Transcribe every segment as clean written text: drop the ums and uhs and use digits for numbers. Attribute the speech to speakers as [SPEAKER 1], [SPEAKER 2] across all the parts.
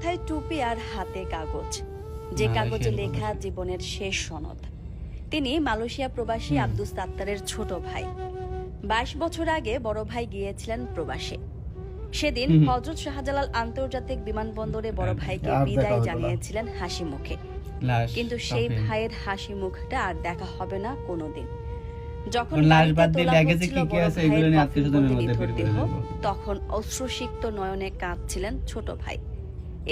[SPEAKER 1] মাথায় টুপি আর হাতে কাগজ, যে কাগজে লেখা জীবনের শেষ সনদ। তিনি মালয়েশিয়া প্রবাসী আব্দুস সাত্তারের ছোট ভাই। 22 বছর আগে বড় ভাই গিয়েছিলেন প্রবাসে। সেদিন হযরত শাহজালাল আন্তর্জাতিক বিমানবন্দরে বড় ভাইকে বিদায় জানিয়েছিলেন হাসি মুখে, কিন্তু সেই ভাইয়ের হাসি মুখটা আর দেখা হবে না কোনোদিন। যখন তখন অশ্রুসিক্ত নয়নে কাঁদছিলেন ছোট ভাই।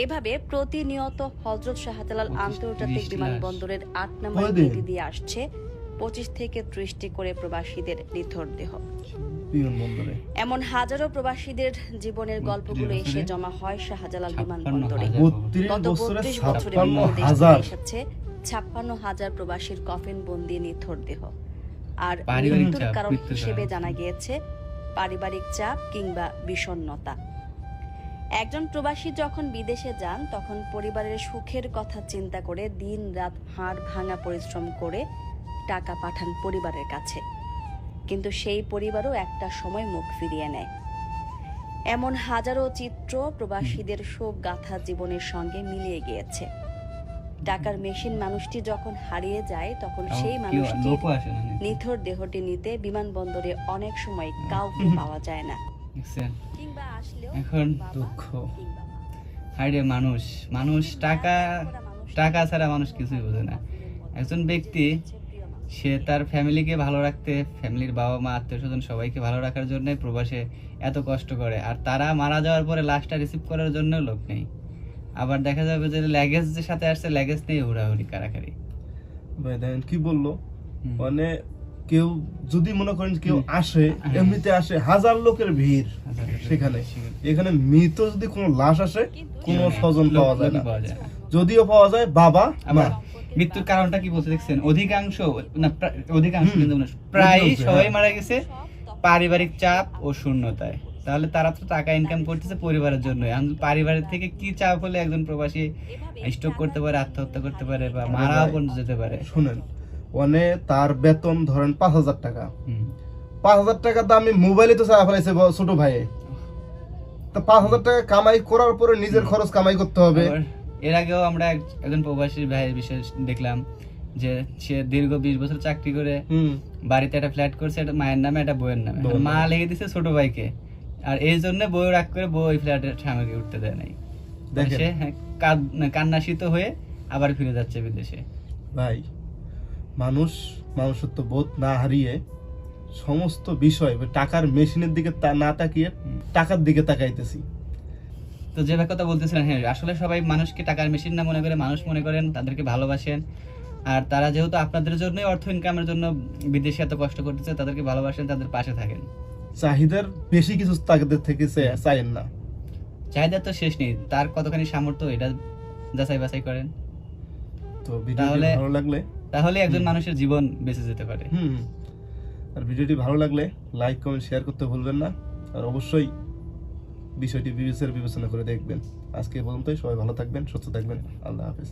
[SPEAKER 1] এভাবে প্রতিনিয়ত হযরত শাহজালাল আন্তর্জাতিক বিমানবন্দরের 8 নম্বর গেট দিয়ে আসছে 25 থেকে 30টি করে প্রবাসীদের নিথর দেহ। এমন হাজারো প্রবাসীদের জীবনের গল্পগুলো এসে জমা হয় শাহজালাল বিমানবন্দরে। গত 32 বছরের মধ্যে এসেছে 56,000 প্রবাসীর কফিন বন্দি নিথর দেহ। আর মৃত্যুর কারণ হিসেবে জানা গিয়েছে পারিবারিক চাপ কিংবা বিষণ্ণতা। একজন প্রবাসী যখন বিদেশে যান তখন পরিবারের সুখের কথা চিন্তা করে দিন রাত হাড় ভাঙা পরিশ্রম করে টাকা পাঠান পরিবারের কাছে, কিন্তু সেই পরিবারও একটা সময় মুখ ফিরিয়ে নেয়। এমন হাজারো চিত্র প্রবাসীদের শোক গাথা জীবনের সঙ্গে মিলিয়ে গিয়েছে। টাকার মেশিন মানুষটি যখন হারিয়ে যায় তখন সেই মানুষটির নিথর দেহটি নিতে বিমানবন্দরে অনেক সময় কাউকে পাওয়া যায় না।
[SPEAKER 2] এখন দুঃখ হাইরে মানুষ মানুষ টাকা টাকা ছাড়া মানুষ কিছুই বোঝে না। একজন ব্যক্তি সে তার ফ্যামিলিকে ভালো রাখতে, ফ্যামিলির বাবা মা আত্মীয় স্বজন সবাইকে ভালো রাখার জন্য প্রবাসে এত কষ্ট করে, আর তারা মারা যাওয়ার পরে লাশটা রিসিভ করার জন্য লোক নেই। আবার দেখা যাবে যে লাগেজ যে সাথে আসছে লাগেজ নেই, হুড়াহুড়ি কারাকারি।
[SPEAKER 3] ভাই দেখেন কি বললো, মানে কেউ যদি মনে করেন কেউ আসে এমনিতে আসে হাজার লোকের ভিড় সেখানে, এখানে মৃত যদি কোনো লাশ আসে কোনো স্বজন পাওয়া যায় না, যদিও পাওয়া যায় বাবা মা।
[SPEAKER 2] মৃত্যুর কারণটা কি বলতে দেখছেন? অধিকাংশ প্রায় সবাই মারা গেছে পারিবারিক চাপ ও শূন্যতায়। তাহলে তারা তো টাকা ইনকাম করতেছে পরিবারের জন্য, পরিবারের থেকে কি চাপ হলে একজন প্রবাসী স্ট্রোক করতে পারে, আত্মহত্যা করতে পারে বা মারা পর্যন্ত যেতে পারে?
[SPEAKER 3] শুনেন, মানে তার বেতন ধরেন 5,000 টাকা, 5,000 টাকা দামি মোবাইলে তো চাওয়া ফেলাইছে ছোট ভাই। তো 5,000 টাকা কামাই করার পরে নিজের খরচ কামাই করতে হবে।
[SPEAKER 2] এর আগেও আমরা একজন প্রবাসী ভাইয়ের বিষয়ে দেখলাম যে সে দীর্ঘ 20 বছর চাকরি করে বাড়িতে একটা ফ্ল্যাট করছে, একটা মায়ের নামে একটা বউয়ের নামে, মা লেগে দিছে ছোট ভাইকে, আর এই জন্য বউ রাগ করে বউ ওই ফ্ল্যাটের সামনে উঠতে দেয় নাই। সে কান্নাশীত হয়ে আবার ফিরে যাচ্ছে বিদেশে।
[SPEAKER 3] ভাই মানুষত্ব বোধ না হারিয়ে সমস্ত বিষয় টাকার মেশিনের দিকে না তাকিয়ে টাকার দিকে তাকাইতেছি।
[SPEAKER 2] তো যে কথা বলতেছিলেন, হ্যাঁ আসলে সবাই মানুষকে টাকার মেশিন না মনে করে মানুষ মনে করেন, তাদেরকে ভালোবাসেন। আর তারা যেহেতু আপনাদের জন্যই অর্থ ইনকামের জন্য বিদেশে এত কষ্ট করতেছে, তাদেরকে ভালোবাসেন, তাদের পাশে থাকেন।
[SPEAKER 3] চাহিদার বেশি কিছু তাদের থেকে চাইেন না।
[SPEAKER 2] চাহিদা তো শেষ নেই, তার কতখানি সামর্থ্য এটা যাচাই বাছাই করেন।
[SPEAKER 3] তো ভিডিওটি ভালো লাগলে
[SPEAKER 2] তাহলে একজন মানুষের জীবন বেঁচে যেতে পারে।
[SPEAKER 3] আর ভিডিওটি ভালো লাগলে লাইক কমেন্ট শেয়ার করতে ভুলবেন না, আর অবশ্যই বিষয়টি বিবেচনা করে দেখবেন। আজকে পর্যন্তই, সবাই ভালো থাকবেন, সুস্থ থাকবেন, আল্লাহ হাফেজ।